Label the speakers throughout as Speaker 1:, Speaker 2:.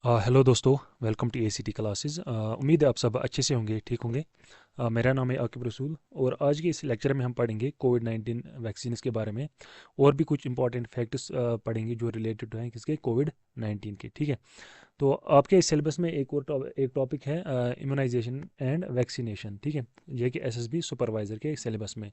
Speaker 1: Hello दोस्तों। Welcome to ACT classes. उम्मीद है आप सब अच्छे से होंगे, ठीक होंगे। मेरा नाम है आकिब रसूल और आज के इस लेक्चर में हम पढ़ेंगे कोविड-19 वैक्सीन के बारे में और भी कुछ इंपॉर्टेंट फैक्ट्स पढ़ेंगे जो रिलेटेड हैं किसके कोविड-19 के, ठीक है। तो आपके सिलेबस में एक टॉपिक है इम्यूनाइजेशन एंड वैक्सीनेशन, ठीक है। ये कि एसएसबी सुपरवाइज़र के सिलेबस में।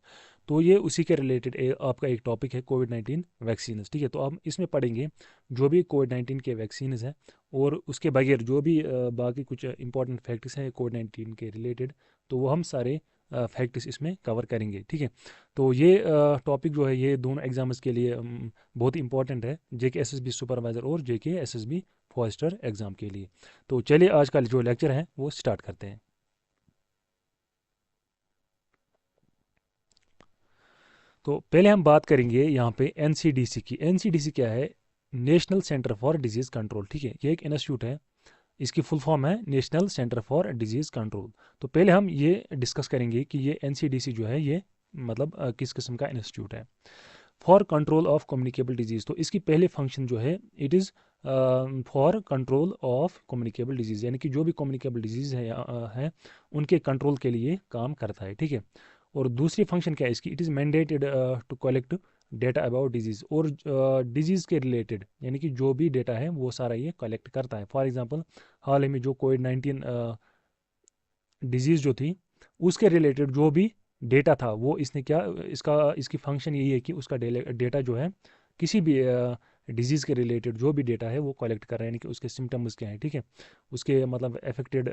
Speaker 1: तो ये उसी के रिलेटेड आपका एक टॉपिक है कोविड-19 वैक्सीन, ठीक है। तो हम इसमें पढ़ेंगे जो भी कोविड-19 के वैक्सीन हैं और उसके बगैर जो भी बाकी कुछ इंपॉर्टेंट फैक्ट्स हैं कोविड-19 के रिलेटेड, तो वो हम सारे फैक्ट्स इसमें कवर करेंगे, ठीक है। तो ये टॉपिक जो है ये दोनों एग्जाम्स के लिए बहुत इंपॉर्टेंट है, जेके एसएसबी सुपरवाइज़र और जेके एसएसबी फॉरेस्टर एग्ज़ाम के लिए। तो चलिए आज का जो लेक्चर है वो स्टार्ट करते हैं। तो पहले हम बात करेंगे यहाँ पे एनसीडीसी की। एनसीडीसी क्या है? National centre for disease control, ठीक है। ये एक इंस्टीट्यूट है, इसकी फुल फॉर्म है national centre for disease control. तो पहले हम ये डिस्कस करेंगे कि ये एनसीडीसी जो है ये मतलब किस किस्म का इंस्टीट्यूट है। For control of communicable disease, तो इसकी पहले फंक्शन जो है it is for control of communicable disease, यानी कि जो भी कम्युनिकेबल डिजीज़ है उनके कंट्रोल के लिए काम करता है, ठीक है। और दूसरी फंक्शन क्या है इसकी? It is mandated to collect data about disease, और डिजीज़ के रिलेटेड यानी कि जो भी डेटा है वो सारा ये कलेक्ट करता है। फॉर एग्जांपल हाल ही में जो कोविड-19 डिजीज़ जो थी उसके रिलेटेड जो भी डेटा था वो इसने क्या इसका इसकी फंक्शन यही है कि उसका डेटा जो है किसी भी डिजीज़ के रिलेटेड जो भी डेटा है वो कलेक्ट कर रहा है, यानी कि उसके सिम्टम्स क्या हैं, ठीक है। उसके मतलब अफेक्टेड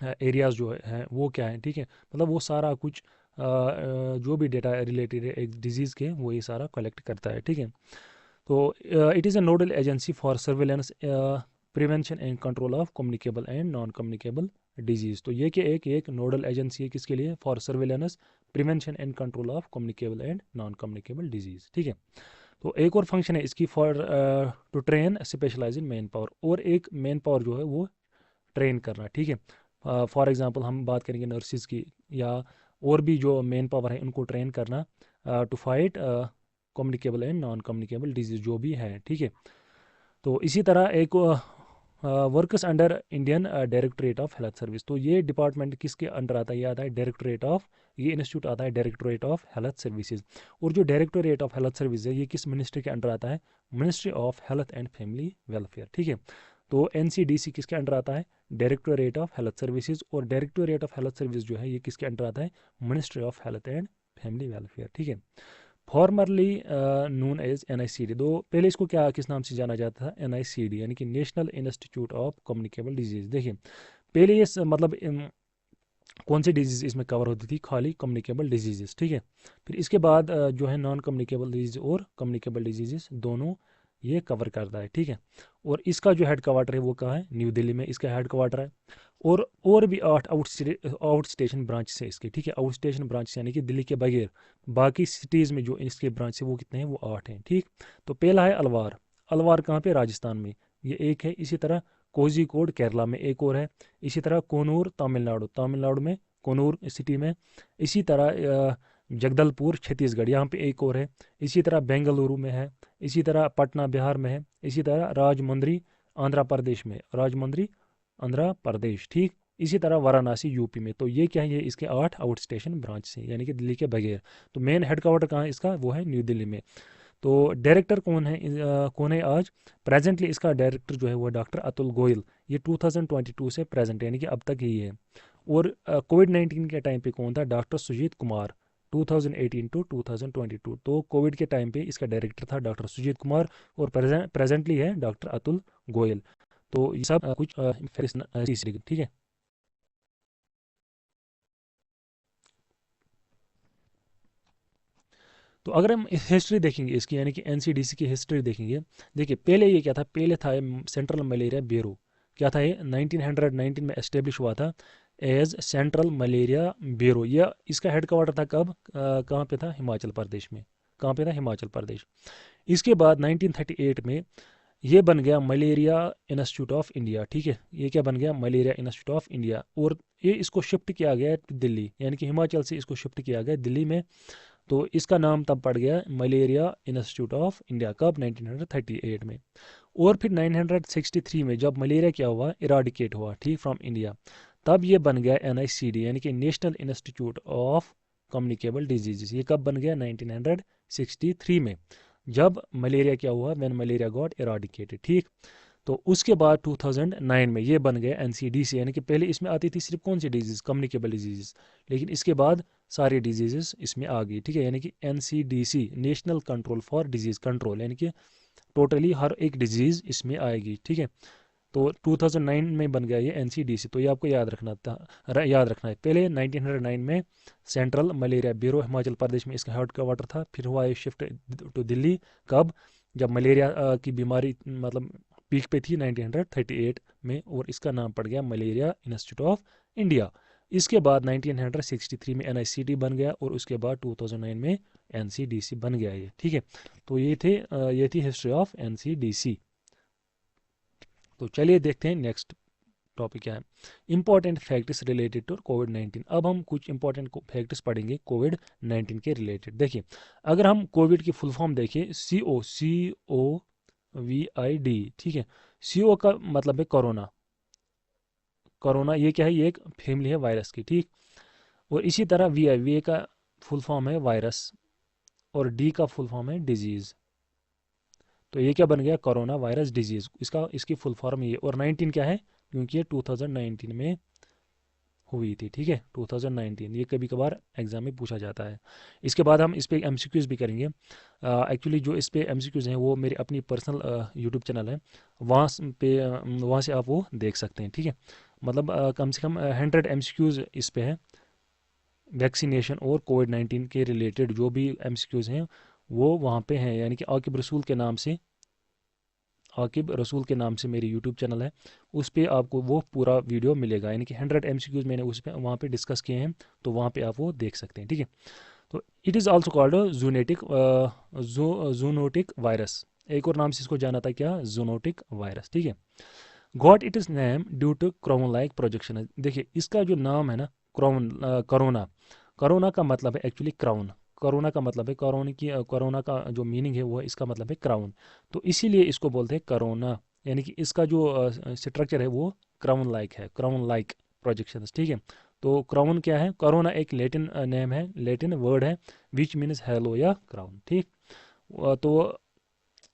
Speaker 1: एरियाज़ जो हैं वो क्या हैं, ठीक है। मतलब वो सारा कुछ जो भी डेटा रिलेटेड है एक डिजीज़ के वो ये सारा कलेक्ट करता है, ठीक है। तो it is a nodal agency for surveillance, prevention and control of communicable and non communicable disease. तो ये कि एक नोडल एजेंसी है किसके लिए? For surveillance, prevention and control of communicable and non communicable disease, ठीक है। तो एक और फंक्शन है इसकी for to train specialise in man power, और एक मैन पावर जो है वो ट्रेन करना, ठीक है। फॉर एग्जांपल हम बात करेंगे नर्सिस की या और भी जो मेन पावर है उनको ट्रेन करना to fight communicable and non communicable disease जो भी है, ठीक है। तो इसी तरह एक works under Indian directorate of health service, तो ये डिपार्टमेंट किसके अंडर आता है? ये आता है डायरेक्टरेट ऑफ, ये इंस्टीट्यूट आता है डायरेक्टरेट ऑफ हेल्थ सर्विसेज। और जो डायरेक्टरेट ऑफ हेल्थ सर्विस है ये किस मिनिस्ट्री के अंडर आता है? Ministry of health and family welfare, ठीक है। तो एनसीडीसी किसके अंडर आता है? डायरेक्टोरेट ऑफ हेल्थ सर्विसेज, और डायरेक्टोरेट ऑफ हेल्थ सर्विस जो है ये किसके अंडर आता है? Ministry of health and family welfare, ठीक है। फॉर्मरली नोन एज एनआईसीडी, तो पहले इसको क्या किस नाम से जाना जाता था? एनआईसीडी, यानी कि National Institute of communicable disease. देखिए पहले ये मतलब कौन सी डिजीज़ इसमें कवर होती थी? खाली कम्युनिकेबल डिजीज़, ठीक है। फिर इसके बाद जो है नॉन कम्युनिकेबल डिजीज़ और कम्युनिकेबल डिजीज़ दोनों ये कवर करता है, ठीक है। और इसका जो हेड क्वार्टर है वो कहाँ है? न्यू दिल्ली में इसका हेड क्वार्टर है। और भी 8 आउट स्टेशन ब्रांच है इसके, ठीक है। आउट स्टेशन ब्रांच यानी कि दिल्ली के बगैर बाकी सिटीज़ में जो इसके ब्रांच है वो कितने हैं? वो 8 हैं, ठीक। तो पहला है अलवार। अलवार कहाँ पे? राजस्थान में, ये एक है। इसी तरह कोझिकोड केरला में एक और है। इसी तरह कोनूर तमिलनाडु, तमिलनाडु में कोनूर सिटी में। इसी तरह जगदलपुर छत्तीसगढ़, यहाँ पे एक और है। इसी तरह बेंगलुरु में है। इसी तरह पटना बिहार में है। इसी तरह राजमुंद्री आंध्र प्रदेश में, राजमुंद्री आंध्र प्रदेश, ठीक। इसी तरह वाराणसी यूपी में। तो ये क्या है? ये इसके 8 आउट स्टेशन ब्रांच हैं, यानी कि दिल्ली के बगैर। तो मेन हेडक्वार्टर कहाँ है इसका? वो है न्यू दिल्ली में। तो डायरेक्टर कौन है? कौन है आज प्रेजेंटली? इसका डायरेक्टर जो है वो डॉक्टर अतुल गोयल। ये 2022 से प्रेजेंट यानी कि अब तक ही है। और कोविड-19 के टाइम पे कौन था? Doctor Sujit Kumar, 2018 to 2022। तो कोविड के टाइम पे इसका डायरेक्टर था डॉक्टर सुजीत कुमार, और प्रेजेंटली है डॉक्टर अतुल गोयल। तो ये सब कुछ ठीक है। तो अगर हम हिस्ट्री देखेंगे इसकी, यानी कि एनसीडीसी की हिस्ट्री देखेंगे। देखिए पहले ये क्या था? पहले था सेंट्रल मलेरिया ब्यूरो। क्या था ये? 1919 में एस्टेब्लिश हुआ था एज सेंट्रल मलेरिया ब्यूरो। यह इसका हेडक्वार्टर था कब? कहाँ पे था? हिमाचल प्रदेश में। कहाँ पे था? हिमाचल प्रदेश। इसके बाद 1938 में ये बन गया मलेरिया इंस्टीट्यूट ऑफ इंडिया, ठीक है। ये क्या बन गया? Malaria institute of India. और ये इसको शिफ्ट किया गया दिल्ली, यानी कि हिमाचल से इसको शिफ्ट किया गया दिल्ली में। तो इसका नाम तब पड़ गया मलेरिया इंस्टीट्यूट ऑफ इंडिया, कब 1938 में। और फिर 963 में जब मलेरिया क्या हुआ, इराडिकेट हुआ, ठीक, फ्रॉम इंडिया, तब ये बन गया NICD यानी कि National Institute of communicable diseases. ये कब बन गया, 1963 में, जब मलेरिया क्या हुआ, व्हेन मलेरिया गॉट इराडिकेटेड, ठीक। तो उसके बाद 2009 में ये बन गया NCDC, यानी कि पहले इसमें आती थी सिर्फ कौन सी डिजीज, कम्युनिकेबल डिजीजेस, लेकिन इसके बाद सारी डिजीजेस इसमें आ गई, ठीक है, यानी कि NCDC, national control for disease control, यानी कि टोटली हर एक डिजीज इसमें आएगी, ठीक है। तो 2009 में बन गया ये NCDC। तो ये आपको याद रखना था, याद रखना है। पहले 1909 में central malaria bureau Himachal Pradesh में इसका हेड क्वार्टर था, फिर हुआ ये शिफ्ट टू दिल्ली, कब, जब मलेरिया की बीमारी मतलब पीक पे थी 1938 में, और इसका नाम पड़ गया मलेरिया इंस्टीट्यूट ऑफ इंडिया। इसके बाद 1963 में NICD बन गया, और उसके बाद 2009 में NCDC बन गया ये, ठीक है। तो ये थी हिस्ट्री ऑफ NCDC। तो चलिए देखते हैं नेक्स्ट टॉपिक क्या है, इंपॉर्टेंट फैक्ट्स रिलेटेड टू कोविड-19। अब हम कुछ इंपॉर्टेंट फैक्ट्स पढ़ेंगे कोविड-19 के रिलेटेड। देखिए, अगर हम कोविड की फुल फॉर्म देखें, COVID, ठीक है, CO का मतलब है कोरोना। कोरोना ये क्या है, ये एक फैमिली है वायरस की, ठीक। और इसी तरह VI का फुल फॉर्म है वायरस, और D का फुल फॉर्म है डिजीज। तो ये क्या बन गया, कोरोना वायरस डिजीज, इसकी फुल फॉर्म ये। और 19 क्या है, क्योंकि ये 2019 में हुई थी, ठीक है, 2019, ये कभी कभार एग्जाम में पूछा जाता है। इसके बाद हम इस पे MCQs भी करेंगे। एक्चुअली जो इस पे MCQs हैं वो मेरी अपनी पर्सनल यूट्यूब चैनल है, वहाँ से आप वो देख सकते हैं, ठीक है। मतलब कम से कम 100 MCQs इस पे है, वैक्सीनेशन और कोविड-19 के रिलेटेड जो भी MCQs हैं वो वहाँ पे हैं, यानी कि आकिब रसूल के नाम से मेरी यूट्यूब चैनल है, उस पर आपको वो पूरा वीडियो मिलेगा, यानी कि 100 MCQs मैंने उस पर वहाँ पे डिस्कस किए हैं, तो वहाँ पे आप वो देख सकते हैं, ठीक है। तो it is also called zoonotic virus, एक और नाम से इसको जाना था क्या, जूनोटिक वायरस, ठीक है। Got it is name due to crown like projection. देखिए इसका जो नाम है ना, कोरोना, कोरोना का मतलब है एक्चुअली क्राउन। कोरोना का मतलब है कोरोना का जो मीनिंग है वो इसका मतलब है क्राउन। तो इसीलिए इसको बोलते हैं कोरोना, यानी कि इसका जो स्ट्रक्चर है वो क्राउन लाइक है, क्राउन लाइक प्रोजेक्शन, ठीक है। तो क्राउन क्या है, कोरोना एक लेटिन नेम है, लेटिन वर्ड है, विच मीन्स हेलो या क्राउन, ठीक। तो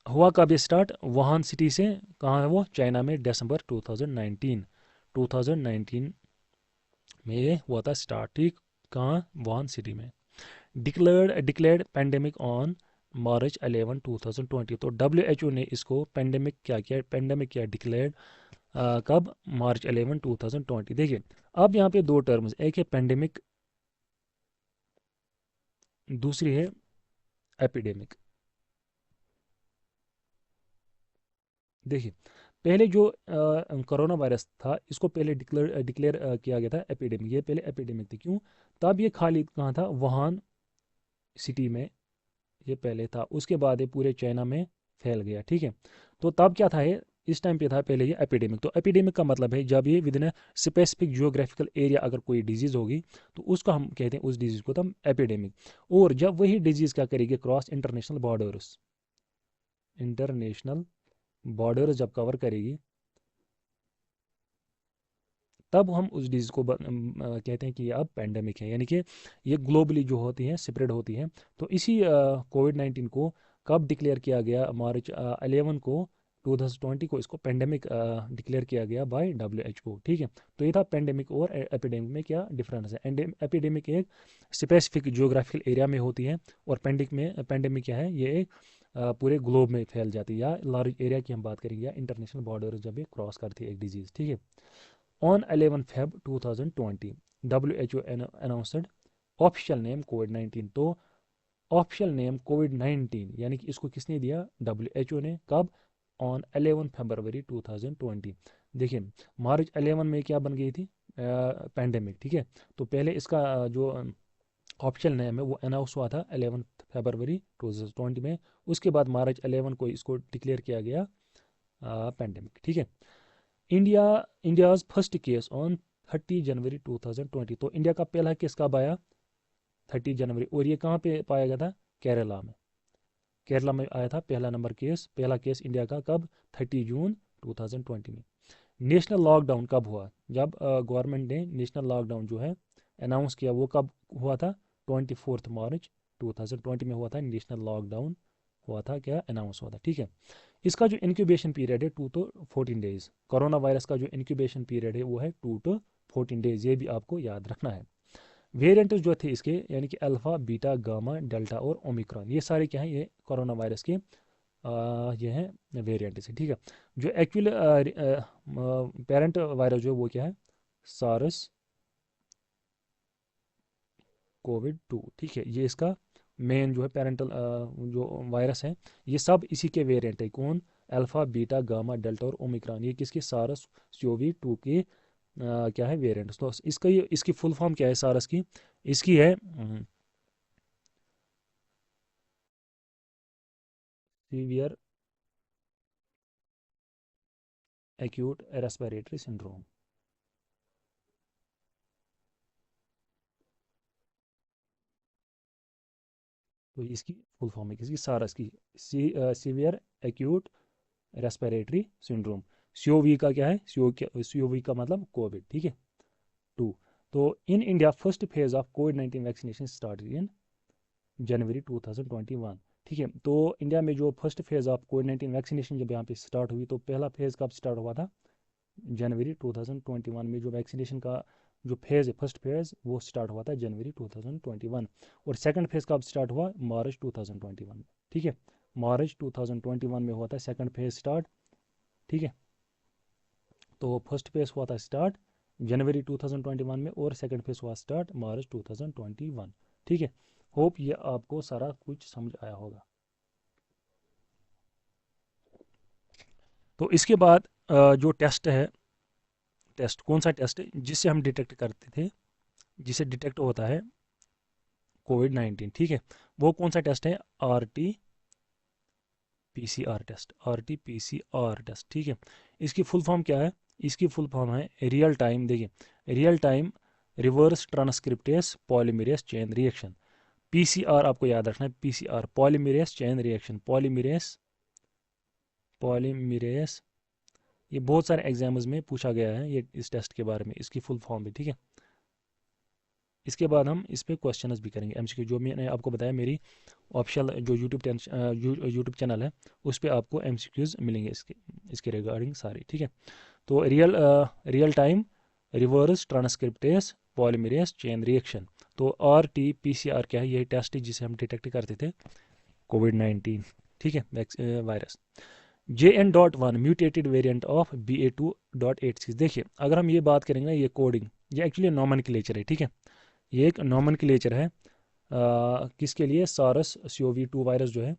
Speaker 1: हुआ कब ये स्टार्ट, वुहान सिटी से, कहाँ है वो, चाइना में, दिसंबर 2019 में ये हुआ था स्टार्ट, ठीक, कहाँ, वुहान सिटी में। Declared pandemic on March 11 2020। तो WHO ने इसको पेंडेमिक क्या डिक्लेयर्ड कब, मार्च 11 2020। देखिए अब यहाँ पे दो टर्म्स, एक है पेंडेमिक, दूसरी है एपिडेमिक। देखिए पहले जो कोरोना वायरस था इसको पहले डिक्लेयर किया गया था एपिडेमिक, ये पहले एपिडेमिक थी, क्यों, तब ये खाली कहाँ था, वुहान सिटी में ये पहले था, उसके बाद ये पूरे चाइना में फैल गया, ठीक है। तो तब क्या था ये, इस टाइम पे था पहले ये एपिडेमिक। तो एपिडेमिक का मतलब है जब ये with in specific geographical area अगर कोई डिजीज होगी तो उसको हम कहते हैं, उस डिजीज को तो हम एपिडेमिक। और जब वही डिजीज क्या करेगी, क्रॉस इंटरनेशनल बॉर्डर्स जब कवर करेगी, तब हम उस डिजीज को कहते हैं कि ये अब पेंडेमिक है, यानी कि ये ग्लोबली जो होती है स्प्रेड होती है। तो इसी कोविड-19 को कब डिक्लेयर किया गया, मार्च 11 को 2020 को इसको पेंडेमिक डिक्लेयर किया गया बाय WHO, ठीक है। तो ये था पेंडेमिक और एपिडेमिक में क्या डिफरेंस है। एपिडेमिक एक स्पेसिफिक जियोग्राफिकल एरिया में होती है, और पेंडेमिक क्या है, ये एक पूरे ग्लोब में फैल जाती है, या लार्ज एरिया की हम बात करेंगे, या इंटरनेशनल बॉर्डर जब ये क्रॉस करती है एक डिजीज, ठीक है। On 11 Feb 2020, WHO announced official name COVID. तो ऑफिशियल नेम कोविड-19 यानी कि इसको किसने दिया, WHO ने, कब, ऑन 11 फरवरी 2020। देखिए मार्च 11 में क्या बन गई थी, पैंडेमिक, ठीक है। तो पहले इसका जो ऑफिशियल नेम है वो अनाउंस हुआ था 11 फरवरी 2020 में, उसके बाद मार्च 11 को इसको डिक्लेयर किया गया पैंडेमिक, ठीक है। इंडियाज फर्स्ट केस ऑन 30 जनवरी 2020। तो इंडिया का पहला केस कब आया, 30 जनवरी। और ये कहाँ पे पाया गया था? केरला में। केरला में आया था पहला केस इंडिया का, कब? 30 जून 2020 में। नेशनल लॉकडाउन कब हुआ? जब गवर्नमेंट ने नेशनल लॉकडाउन जो है अनाउंस किया, वो कब हुआ था? 24 मार्च 2020 में हुआ था नेशनल लॉकडाउन, हुआ था क्या? अनाउंस हुआ था, ठीक है। इसका जो इंक्यूबेशन पीरियड है 2 to 14 डेज। कोरोना वायरस का जो इंक्यूबेशन पीरियड है वो है 2 to 14 डेज, ये भी आपको याद रखना है। वेरिएंट जो थे इसके, यानी कि अल्फा, बीटा, गामा, डेल्टा और ओमिक्रॉन, ये सारे क्या हैं? ये कोरोना वायरस के ये हैं वेरिएंट से, ठीक है। जो एक्चुअल पेरेंट वायरस जो है वो क्या है? सारस कोविड 2, ठीक है। ये इसका मेन जो है पेरेंटल जो वायरस है, ये सब इसी के वेरिएंट है। कौन? अल्फा, बीटा, गामा, डेल्टा और ओमिक्रॉन, ये किसके? सारस CoV-2 के क्या है? वेरिएंट्स। तो इसका ये इसकी फुल फॉर्म क्या है सारस की? इसकी है सीवियर एक्यूट रेस्पिरेटरी सिंड्रोम। तो इसकी फुल फॉर्म है किसकी? सारस की, severe acute respiratory syndrome. CoV का क्या है? CoV का मतलब कोविड, ठीक है। 2। तो in India first phase of COVID 19 vaccination started in January 2021, ठीक है। तो इंडिया में जो first phase of COVID 19 vaccination जब यहाँ पे स्टार्ट हुई, तो पहला फेज कब स्टार्ट हुआ था? जनवरी 2021 में। जो वैक्सीनेशन का जो फेज़ है, फर्स्ट फेज़, वो स्टार्ट हुआ था जनवरी 2021। और सेकंड फेज़ कब स्टार्ट हुआ? मार्च 2021 में, ठीक है। मार्च 2021 में हुआ था सेकंड फेज़ स्टार्ट, ठीक है। तो फर्स्ट फेज़ हुआ था स्टार्ट जनवरी 2021 में, और सेकंड फेज़ हुआ स्टार्ट मार्च 2021, ठीक है। होप ये आपको सारा कुछ समझ आया होगा। तो इसके बाद जो टेस्ट है, टेस्ट कौन सा टेस्ट है जिससे हम डिटेक्ट करते थे, जिसे डिटेक्ट होता है कोविड 19, ठीक है। वो कौन सा टेस्ट है? RT-PCR टेस्ट, ठीक है। इसकी फुल फॉर्म क्या है? इसकी फुल फॉर्म है रियल टाइम, देखिए, real time reverse transcriptase polymerase chain reaction. PCR आपको याद रखना है, PCR polymerase chain reaction, polymerase. ये बहुत सारे एग्जाम्स में पूछा गया है ये इस टेस्ट के बारे में, इसकी फुल फॉर्म भी, ठीक है। इसके बाद हम इस पे क्वेश्चंस भी करेंगे MCQ, जो मैंने आपको बताया मेरी ऑफिशियल जो यूट्यूब चैनल है, उस पर आपको MCQs मिलेंगे इसके रिगार्डिंग सारे, ठीक है। तो real time reverse transcriptase polymerase chain reaction. तो RT-PCR क्या है? यही टेस्ट है जिसे हम डिटेक्ट करते थे कोविड 19, ठीक है, virus. JN.1 mutated variant of BA2.86। देखिए, अगर हम ये बात करेंगे ना, ये कोडिंग, ये एक्चुअली नॉमेनक्लेचर है, ठीक है। ये एक नॉमेनक्लेचर है किसके लिए? सारस CoV-2 वायरस जो है,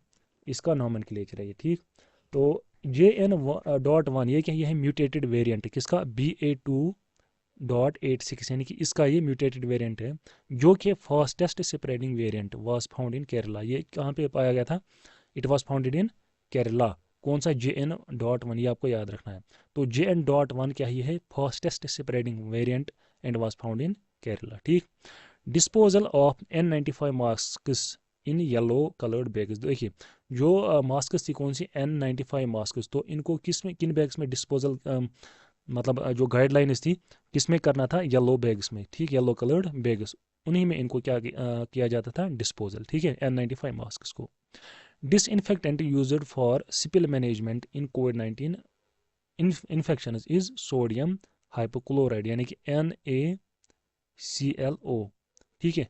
Speaker 1: इसका नॉमेनक्लेचर है ये, ठीक। तो JN.1 ये क्या? ये है म्यूटेटेड वेरिएंट है किसका? BA2.86, यानी कि इसका ये म्यूटेटेड वेरिएंट है, जो कि fastest spreading variant was found in Kerala. ये कहाँ पे पाया गया था? It was founded in Kerala. कौन सा? JN.1, ये आपको याद रखना है। तो JN.1 क्या ही है? Fastest spreading variant and was found in Kerala, ठीक। Disposal of N95 masks in yellow coloured bags. देखिए, जो मास्क्स थी कौन सी? N95 मास्क्स, तो इनको किस में, किन बैग्स में डिस्पोजल, मतलब जो गाइडलाइंस थी, किस में करना था? येलो बैग्स में, ठीक, येलो कलर्ड बैग्स, उन्हीं में इनको क्या किया जाता था? डिस्पोजल, ठीक है, N95 मास्क्स को। Disinfectant used for spill management in covid 19 infection is sodium hypochlorite, यानी कि NaClO, ठीक है।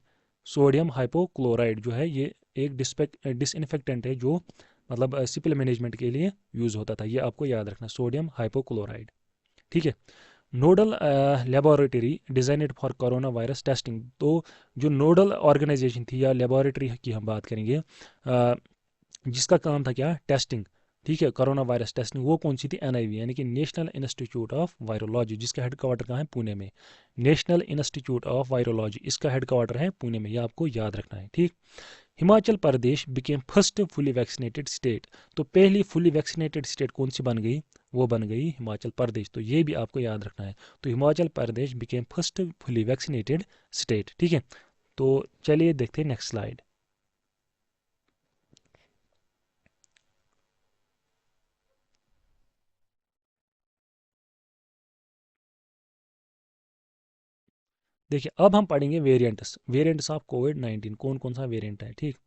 Speaker 1: सोडियम हाइपोक्लोराइड जो है, ये एक डिसइंफेक्टेंट है, जो मतलब सिपिल मैनेजमेंट के लिए यूज़ होता था, ये आपको याद रखना, सोडियम हाइपोक्लोराइड, ठीक है। Nodal laboratory designed for corona virus testing. तो जो नोडल ऑर्गेनाइजेशन थी या लेबोरेटरी की हम बात करेंगे, जिसका काम था क्या? टेस्टिंग, ठीक है, कोरोना वायरस टेस्टिंग, वो कौन सी थी? NIV, यानी कि नेशनल इंस्टीट्यूट ऑफ वायरोलॉजी, जिसका हेडक्वार्टर कहाँ है? पुणे में। नेशनल इंस्टीट्यूट ऑफ वायरोलॉजी, इसका हेडक्वार्टर है पुणे में, ये आपको याद रखना है, ठीक। Himachal Pradesh became first fully vaccinated state. तो पहली फुली वैक्सीनेटेड स्टेट कौन सी बन गई? वो बन गई हिमाचल प्रदेश, तो ये भी आपको याद रखना है। तो Himachal Pradesh became first fully vaccinated state, ठीक है। तो चलिए देखते हैं नेक्स्ट स्लाइड। देखिए अब हम पढ़ेंगे वेरिएंट्स ऑफ कोविड-19, कौन कौन सा वेरिएंट है। ठीक,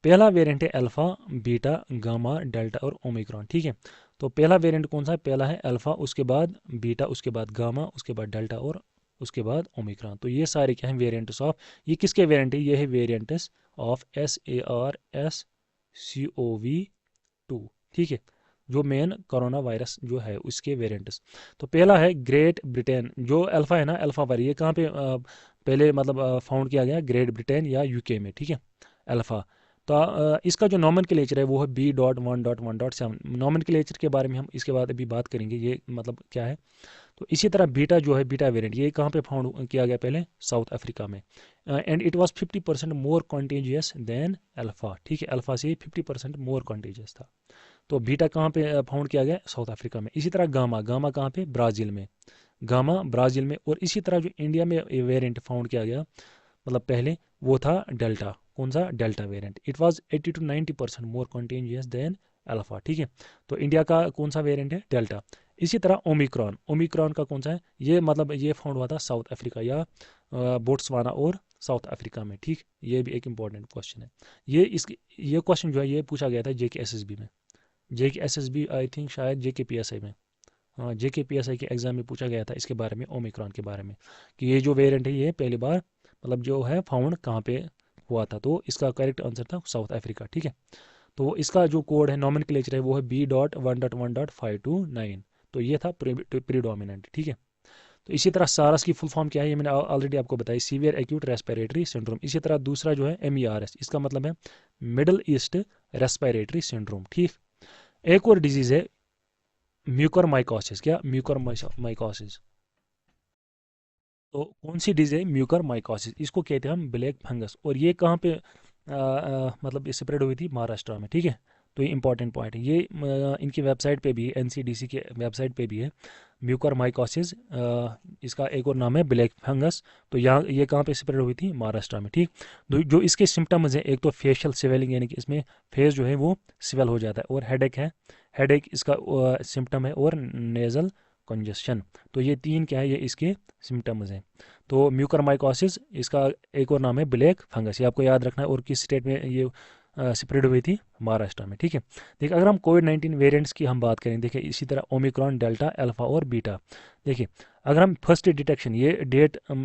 Speaker 1: पहला वेरिएंट है अल्फ़ा, बीटा, गामा, डेल्टा और ओमिक्रॉन। ठीक है, तो पहला वेरिएंट कौन सा है? पहला है अल्फ़ा, उसके बाद बीटा, उसके बाद गामा, उसके बाद डेल्टा और उसके बाद ओमिक्रॉन। तो ये सारे क्या हैं? वेरिएंट्स ऑफ, ये किसके वेरिएंट है? ये है वेरिएंट्स ऑफ SARS-CoV-2। ठीक है, जो मेन कोरोना वायरस जो है उसके वेरिएंट्स। तो पहला है ग्रेट ब्रिटेन, जो अल्फ़ा है ना, अल्फ़ा वारी, ये कहाँ पे पहले मतलब फाउंड किया गया? ग्रेट ब्रिटेन या यूके में। ठीक है, अल्फ़ा। तो इसका जो नॉमेनक्लेचर है वो है B.1.1.7। नॉमेनक्लेचर के बारे में हम इसके बाद अभी बात करेंगे, ये मतलब क्या है। तो इसी तरह बीटा जो है, बीटा वेरिएंट, ये कहाँ पे फाउंड किया गया? पहले साउथ अफ्रीका में। And it was 50% more contagious than alpha. ठीक है, अल्फ़ा से 50% मोर कॉन्टेजियस था। तो बीटा कहाँ पे फाउंड किया गया? साउथ अफ्रीका में। इसी तरह गामा, गामा कहाँ पे? ब्राज़ील में। गामा ब्राज़ील में। और इसी तरह जो इंडिया में वेरिएंट फाउंड किया गया मतलब पहले, वो था डेल्टा। कौन सा? Delta variant. It was 80 to 90% more contagious than alpha. ठीक है, तो इंडिया का कौन सा वेरिएंट है? डेल्टा। इसी तरह ओमिक्रॉन, ओमिक्रॉन का कौन सा है? ये मतलब ये फाउंड हुआ था साउथ अफ्रीका या बोट्सवाना और साउथ अफ्रीका में। ठीक, ये भी एक इंपॉर्टेंट क्वेश्चन है। ये क्वेश्चन जो है ये पूछा गया था JK SSB में। JK SSB आई थिंक शायद JK PSI में। हाँ, JK PSI के एग्जाम में पूछा गया था इसके बारे में, ओमिक्रॉन के बारे में, कि ये जो वेरिएंट है ये पहली बार मतलब जो है फाउंड कहाँ पे हुआ था। तो इसका करेक्ट आंसर था साउथ अफ्रीका। ठीक है, तो इसका जो कोड है, नॉमेनक्लेचर है, वो है B.1.1.529। तो ये था प्रीडोमिनेंट। ठीक है, तो इसी तरह सारस की फुल फॉर्म क्या है? ये मैंने ऑलरेडी आपको बताई, सीवियर एक्यूट रेस्पिरेटरी सिंड्रोम। इसी तरह दूसरा जो है MERS, इसका मतलब है मिडल ईस्ट रेस्पिरेटरी सिंड्रोम। ठीक, एक और डिजीज है म्यूकरमाइकोसिस। क्या? म्यूकरमाइकोसिस। तो कौन सी डिजीज है? म्यूकरमाइकोसिस। इसको कहते हैं हम ब्लैक फंगस। और ये कहाँ पे मतलब स्प्रेड हुई थी? महाराष्ट्र में। ठीक है, तो ये इंपॉर्टेंट पॉइंट है। ये इनकी वेबसाइट पे भी है, NCDC के वेबसाइट पे भी है म्यूकरमाइकोसिस। इसका एक और नाम है ब्लैक फंगस। तो यहाँ ये कहाँ पे स्प्रेड हुई थी? महाराष्ट्र में। ठीक, तो जो इसके सिम्टम्स हैं, एक तो फेशियल स्वेलिंग, यानी कि इसमें फेस जो है वो स्वेल हो जाता है, और हेडेक है, हेडेक इसका सिम्टम है, और नेजल कंजेशन। तो ये तीन क्या है? ये इसके सिम्टम्स हैं। तो म्यूकरमाइकोसिस, इसका एक और नाम है ब्लैक फंगस। ये आपको याद रखना है। और किस स्टेट में ये स्प्रेड हुई थी? महाराष्ट्र में। ठीक है, देखिए अगर हम कोविड-19 वेरिएंट्स की हम बात करें, देखिए इसी तरह ओमिक्रॉन, डेल्टा, अल्फा और बीटा। देखिए अगर हम फर्स्ट डिटेक्शन, ये डेट ऑफ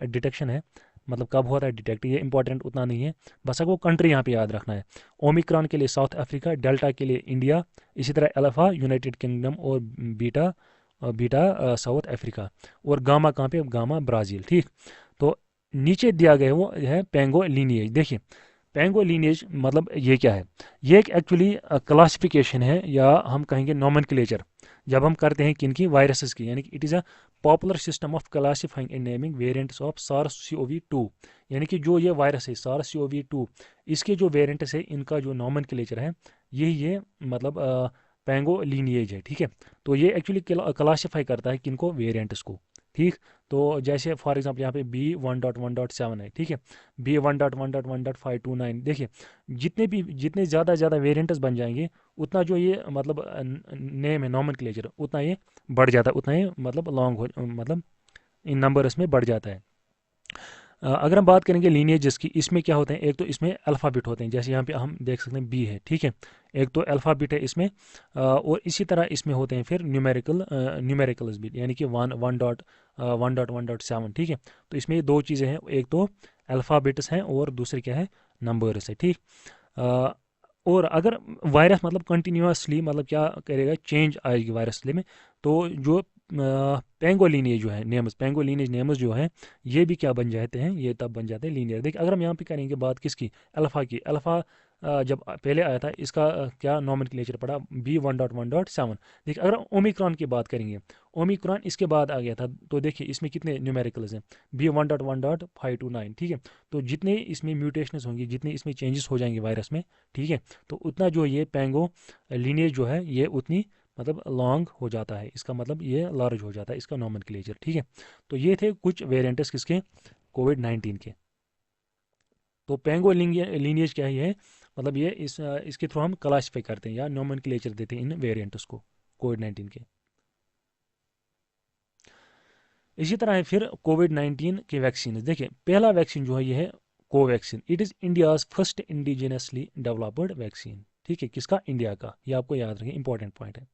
Speaker 1: डिटेक्शन है, मतलब कब हुआ था डिटेक्ट, ये इंपॉर्टेंट उतना नहीं है, बस आपको कंट्री यहाँ पे याद रखना है। ओमिक्रॉन के लिए साउथ अफ्रीका, डेल्टा के लिए इंडिया, इसी तरह अल्फा यूनाइटेड किंगडम, और बीटा बीटा साउथ अफ्रीका, और गामा कहाँ पे? Gamma Brazil. ठीक, तो नीचे दिया गया वो है पेंगो लीनिएज। देखिए पेंगो लीनिएज मतलब ये क्या है? ये एक एक्चुअली क्लासिफिकेशन है, या हम कहेंगे नॉमेनक्लेचर, जब हम करते हैं किन की? वायरसेस की। यानी कि it is a popular system of classifying and naming variants of SARS-CoV-2। यानी कि जो ये वायरस है SARS-CoV-2, इसके जो वेरिएंट्स है, इनका जो नॉमेनक्लेचर है, यही ये मतलब पेंगो लीनिएज है। ठीक है, तो ये एक्चुअली क्लासीफाई करता है किनको? वेरिएंट्स को। ठीक, तो जैसे फॉर एग्जांपल यहाँ पे B.1.1.7 है। ठीक है, B.1.1.1.529। देखिए जितने ज़्यादा वेरिएंट्स बन जाएंगे, उतना जो ये मतलब नेम है, नॉमेनक्लेचर, उतना ये बढ़ जाता है, उतना ये मतलब लॉन्ग हो, मतलब इन नंबर्स में बढ़ जाता है। अगर हम बात करेंगे लीनिएजेस की, इसमें क्या होते हैं? एक तो इसमें अल्फ़ाबेट होते हैं, जैसे यहाँ पे हम देख सकते हैं B है। ठीक है, एक तो अल्फ़ाबेट है इसमें, और इसी तरह इसमें होते हैं फिर न्यूमेरिकल्स भी, यानी कि 1.1.7। ठीक है, तो इसमें ये दो चीज़ें हैं, एक तो अल्फ़ाबेट्स हैं और दूसरे क्या है? नंबर्स है। ठीक, अ, और अगर वायरस मतलब कंटिन्यूसली मतलब क्या करेगा? चेंज आएगी वायरस में। तो जो पेंगोलिनियज जो है नेम्स, पेंगोलिनियज नेम्स जो है, ये भी क्या बन जाते हैं? ये तब बन जाते हैं लीनियर। देखिए अगर हम यहाँ पे करेंगे बात किसकी? अल्फ़ा की। अल्फ़ा जब पहले आया था, इसका क्या नॉमेनक्लेचर पड़ा? B.1.1.7। देखिए अगर ओमिक्रॉन की बात करेंगे, ओमिक्रॉन इसके बाद आ गया था, तो देखिए इसमें कितने न्यूमेरिकल्स हैं? B.1.1.529। ठीक है, तो जितने इसमें म्यूटेशंस होंगी, जितने इसमें चेंजेस हो जाएंगे वायरस में, ठीक है, तो उतना जो ये पेंगो लीनिएज जो है, ये उतनी मतलब लॉन्ग हो जाता है, इसका मतलब ये लार्ज हो जाता है इसका नॉमेनक्लेचर। ठीक है, तो ये थे कुछ वेरिएंट्स किसके? कोविड-19 के। तो पेंगो लीनिएज क्या है ये, मतलब ये इसके थ्रू हम क्लासिफाई करते हैं या नोमेनक्लेचर देते हैं इन वेरिएंट्स को कोविड-19 के। इसी तरह है फिर कोविड-19 के वैक्सीन। देखिए पहला वैक्सीन जो है ये है Covaxin. It is India's first indigenously developed vaccine. ठीक है, किसका? इंडिया का। ये आपको याद रखें, इंपॉर्टेंट पॉइंट है।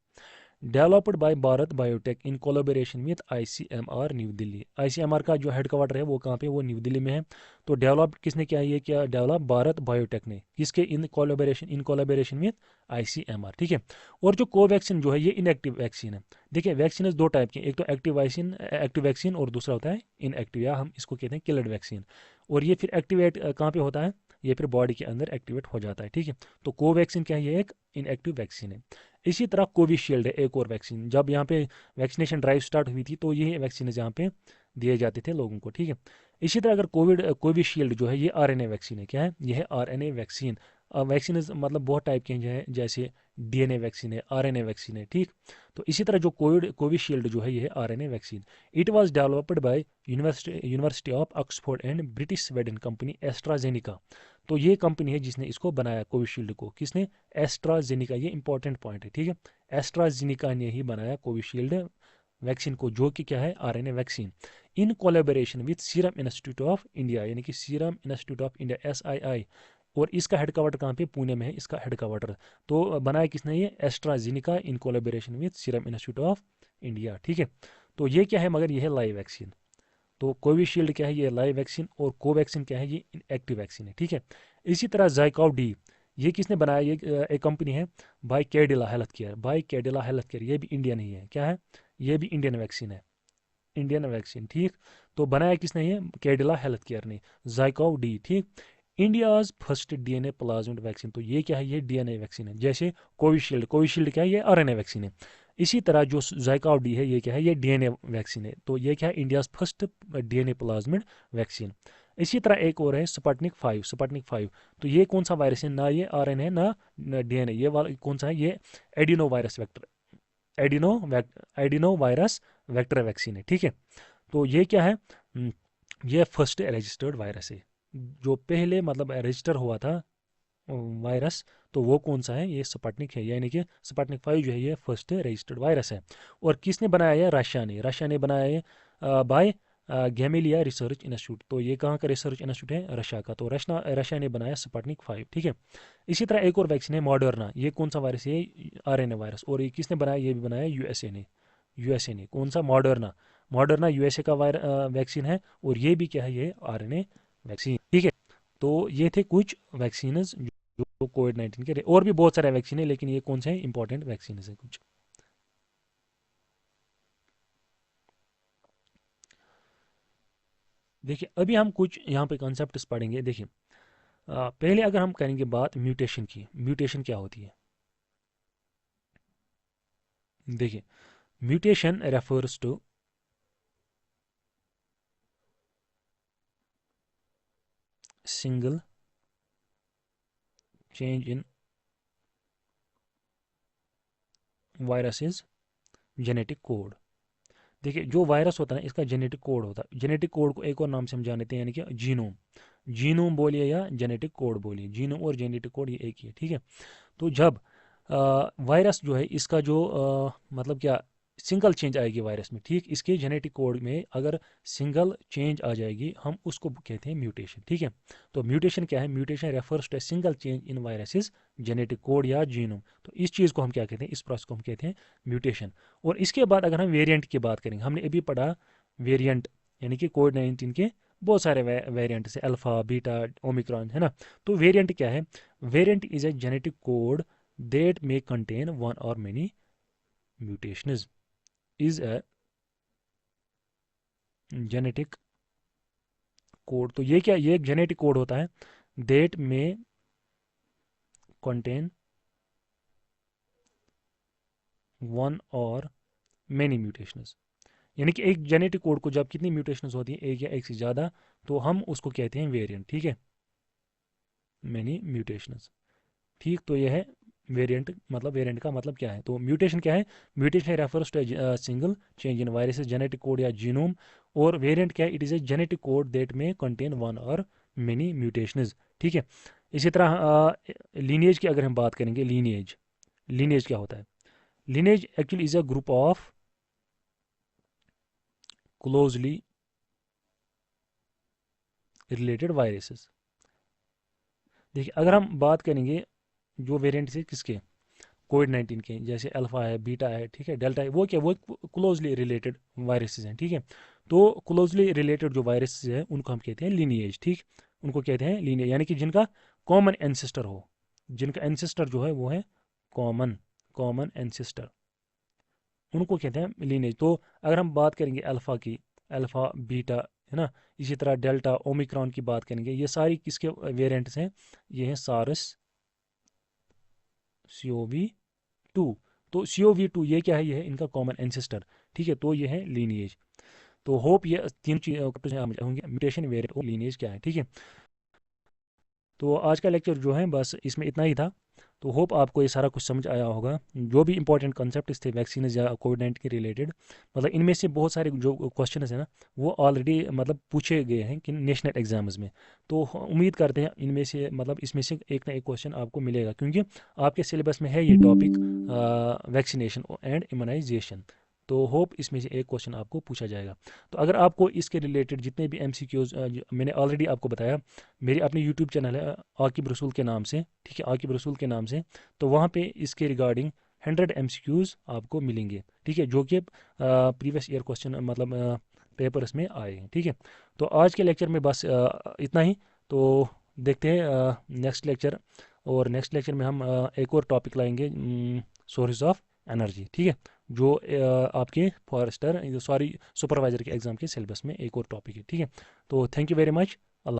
Speaker 1: Developed by Bharat biotech in collaboration with ICMR new Delhi. ICMR का जो हेडक्वार्टर है वो कहाँ पे? वो न्यू दिल्ली में है। तो डेवलप किसने किया? ये क्या डेवलप? भारत बायोटेक ने। किसके? In collaboration with ICMR. ठीक है। और जो कोवैक्सीन जो है ये इनएक्टिव वैक्सीन है। देखिए वैक्सीन दो टाइप के, एक तो एक्टिव वैक्सीन और दूसरा होता है इनएक्टिव, या हम इसको कहते हैं किलड वैक्सीन। और ये फिर एक्टिवेट कहाँ पे होता है? ये फिर बॉडी के अंदर एक्टिवेट हो जाता है। ठीक है। तो कोवैक्सीन क्या है? ये एक इनएक्टिव वैक्सीन है। इसी तरह कोविशील्ड है एक और वैक्सीन। जब यहाँ पे वैक्सीनेशन ड्राइव स्टार्ट हुई थी तो ये वैक्सीन यहाँ पे दिए जाते थे लोगों को। ठीक है। इसी तरह अगर कोविशील्ड जो है ये आरएनए वैक्सीन है। क्या है? ये है आरएनए वैक्सीन। वैक्सीन मतलब बहुत टाइप के हैं, जैसे डीएनए वैक्सीन है, आरएनए वैक्सीन है। ठीक। तो इसी तरह जो कोविशील्ड जो है ये है RNA vaccine. It was developed by university of Oxford and British Sweden company AstraZeneca. तो ये कंपनी है जिसने इसको बनाया कोविशील्ड को। किसने? एस्ट्राजेनिका। ये इंपॉर्टेंट पॉइंट है। ठीक है। एस्ट्राजेनिका ने ही बनाया कोविशील्ड वैक्सीन को, जो कि क्या है? RNA vaccine. In collaboration with serum institute of India, यानी कि serum institute of India SII. और इसका हेडक्वार्टर कहाँ पे? पुणे में है इसका हेडक्वार्टर। तो बनाया किसने? ये AstraZeneca in collaboration with serum institute of India. ठीक है। तो ये क्या है? मगर ये है लाइव वैक्सीन। तो कोविशील्ड क्या है? ये लाइव वैक्सीन। और कोवैक्सीन क्या है? ये एक्टिव वैक्सीन है। ठीक है। इसी तरह जाइकोव डी, ये किसने बनाया? ये एक कंपनी है by Cadila health care. By Cadila health care, ये भी इंडियन ही है। क्या है? ये भी इंडियन वैक्सीन है। Indian vaccine. ठीक। तो बनाया किसने? ये कैडिला हेल्थ केयर ने। जाइकोव डी। ठीक। India's first DNA plasmid vaccine. तो ये क्या है? ये डीएनए वैक्सीन है। जैसे कोविशील्ड क्या है? ये आरएनए वैक्सीन है। इसी तरह जो जाइकोव डी है ये क्या है? ये डीएनए वैक्सीन है। तो ये क्या है? India's first DNA plasmid vaccine. इसी तरह एक और है स्पुतनिक 5। तो ये कौन सा वायरस है? ना ये आरएनए है ना डीएनए। ये वाला कौन सा है? ये adeno virus vector adeno adeno virus vector vaccine है। ठीक है। तो ये क्या है? ये फर्स्ट रजिस्टर्ड वायरस है। जो पहले मतलब रजिस्टर हुआ था वायरस, तो वो कौन सा है? ये स्पुतनिक है। यानी कि स्पुतनिक 5 जो है ये फर्स्ट रजिस्टर्ड वायरस है। और किसने बनाया है? रशिया ने बनाया है बाय गैमेलिया रिसर्च इंस्टीट्यूट। तो ये कहाँ का रिसर्च इंस्टीट्यूट है? रशिया का। तो रशिया ने बनाया स्पुतनिक 5। ठीक है। इसी तरह एक और वैक्सीन है मॉडर्ना। ये कौन सा वायरस है? RNA virus. और ये किसने बनाया? ये भी बनाया यूएसए ने। कौन सा? मॉडर्ना यूएसए का वैक्सीन है। और ये भी क्या है? ये आरएनए वैक्सीन। ठीक है। तो ये थे कुछ वैक्सीन जो कोविड-19 के। और भी बहुत सारे वैक्सीन है, लेकिन ये कौन से हैं? इंपॉर्टेंट वैक्सीन है कुछ। देखिए अभी हम कुछ यहाँ पे कॉन्सेप्ट्स पढ़ेंगे। देखिए पहले अगर हम करेंगे बात म्यूटेशन की। म्यूटेशन क्या होती है? देखिए mutation refers to single change in viruses genetic code. देखिए जो वायरस होता है ना, इसका जेनेटिक कोड होता है। जेनेटिक कोड को एक और नाम से हम जानते हैं, यानी कि जीनोम। जीनोम बोलिए या जेनेटिक कोड बोलिए, जीनोम और जेनेटिक कोड ये एक ही है। ठीक है। तो जब वायरस जो है इसका जो मतलब क्या सिंगल चेंज आएगी वायरस में। ठीक। इसके जेनेटिक कोड में अगर सिंगल चेंज आ जाएगी, हम उसको कहते हैं म्यूटेशन। ठीक है। तो म्यूटेशन क्या है? Mutation refers to single change in viruses genetic code या जीनोम। तो इस चीज़ को हम क्या कहते हैं? इस प्रोसेस को हम कहते हैं म्यूटेशन। और इसके बाद अगर हम वेरिएंट की बात करेंगे, हमने अभी पढ़ा वेरिएंट, यानी कि कोविड-19 के बहुत सारे वेरिएंट है, अल्फा बीटा ओमिक्रॉन, है ना। तो वेरिएंट क्या है? Variant is a genetic code that may contain one or many mutations is a genetic code। तो ये क्या? ये एक जेनेटिक कोड होता है that may contain one or many mutations। यानी कि एक जेनेटिक कोड को जब कितनी म्यूटेशंस होती है, एक या एक से ज़्यादा, तो हम उसको कहते हैं वेरिएंट। ठीक है। Many mutations. ठीक। तो ये है वेरिएंट मतलब वेरिएंट का मतलब क्या है? तो म्यूटेशन क्या है? Mutation refers to single change in virus genetic code या जीनोम। और वेरिएंट क्या है? It is a genetic code that में contain one or many mutations. ठीक है। इसी तरह लीनिएज की अगर हम बात करेंगे, लीनिएज, लीनिएज क्या होता है? Lineage actually is a group of closely related viruses. देखिए अगर हम बात करेंगे जो वेरिएंट से किसके, कोविड 19 के, जैसे अल्फा है, बीटा है, ठीक है, डेल्टा है, वो क्या, वो क्लोजली रिलेटेड वायरसेस हैं। ठीक है। तो क्लोजली रिलेटेड जो वायरसेस हैं उनको हम कहते हैं लीनिएज। ठीक, उनको कहते हैं लीनिएज, यानी कि जिनका कॉमन एंसेस्टर हो, जिनका एंसेस्टर जो है वो है कॉमन, कॉमन एंसेस्टर, उनको कहते हैं लीनेज। तो अगर हम बात करेंगे अल्फ़ा की, अल्फ़ा बीटा है ना, इसी तरह डेल्टा ओमिक्रॉन की बात करेंगे, ये सारी किसके वेरिएंट्स हैं? ये हैं सारस CoV-2। तो CoV-2 ये क्या है? ये है इनका कॉमन एंसेस्टर। ठीक है, तो ये है लीनिएज। तो होप ये तीन चीज़ें आप होंगे, म्यूटेशन, वेरिएंट और लीनिएज क्या है। ठीक है। तो आज का लेक्चर जो है बस इसमें इतना ही था। तो होप आपको ये सारा कुछ समझ आया होगा, जो भी इंपॉर्टेंट कॉन्सेप्ट थे वैक्सीन या कोविड 19 के रिलेटेड। मतलब इनमें से बहुत सारे जो क्वेश्चन है ना, वो ऑलरेडी मतलब पूछे गए हैं कि नेशनल एग्जाम्स में। तो उम्मीद करते हैं इनमें से मतलब इसमें से एक ना एक क्वेश्चन आपको मिलेगा, क्योंकि आपके सिलेबस में है ये टॉपिक, वैक्सीनेशन एंड इम्यूनाइजेशन। तो होप इसमें से एक क्वेश्चन आपको पूछा जाएगा। तो अगर आपको इसके रिलेटेड जितने भी MCQs मैंने ऑलरेडी आपको बताया, मेरी अपनी यूट्यूब चैनल है आकिब रसूल के नाम से, ठीक है, आकिब रसूल के नाम से। तो वहाँ पे इसके रिगार्डिंग 100 MCQs आपको मिलेंगे। ठीक है, जो कि प्रीवियस ईयर क्वेश्चन मतलब पेपर्स में आए हैं। ठीक है। तो आज के लेक्चर में बस इतना ही। तो देखते हैं नेक्स्ट लेक्चर, और नेक्स्ट लेक्चर में हम एक और टॉपिक लाएंगे, सोर्स ऑफ एनर्जी। ठीक है, जो आपके फॉरेस्टर सॉरी सुपरवाइजर के एग्ज़ाम के सिलेबस में एक और टॉपिक है। ठीक है। तो थैंक यू वेरी मच।